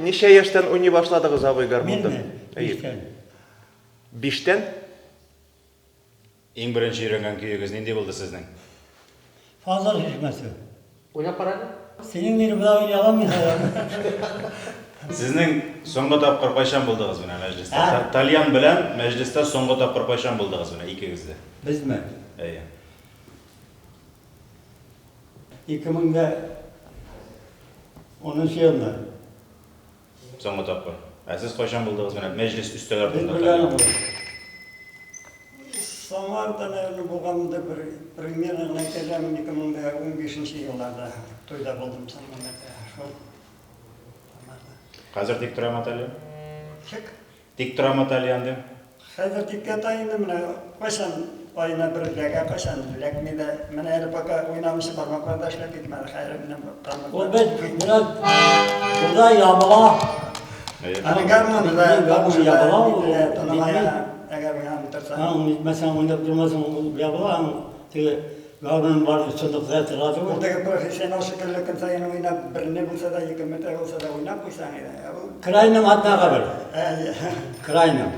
Neçe yaştan oynay başladınız abi garmonda? Men mi? 5'ten. 5'ten? Eң birinchi öğrengen kuyuğunuz nende oldu sizden? Fazla düşmesi. Oynap baradı. Senin biri daha oynayalım mı? Sizning so'nggi topqir qachon bo'ldingiz buni majlisda? Ha. Talyan bilan majlisda so'nggi topqir qachon bo'ldingiz buni ikkingizda? Biz mi? Ey. 2010 yılında. So'nggi topqir. Siz qachon bo'ldingiz buni majlis ustida Biz bilen Samar'dan evli bulgamda bir yerine geleceğim 2015 yıllarda toyda buldum Samar'da. Hozir tik turaman Talyan? Çık. Tik turaman Talyan deb. Hazır dikkat ayında mı? Kaçan ayına bir lega kaçan legmide men el baka oynamışı parmaklarında işlep gitmedi. Hayrımdan O ben biraz burada yağmala. Hani garmanı da Garmanı yağmala o. Tanımaya eğer oynamıtırsan. Ha, mesela oynayıp durmasın yağmala ama garmanın var üstünde zaten razı olur. Buradaki profesyonel şekilde kimsenin oynayıp birine bulsa da yıkımete olsa da oynayıp koysan ya. Kraynem hatta kabul. Kraynem.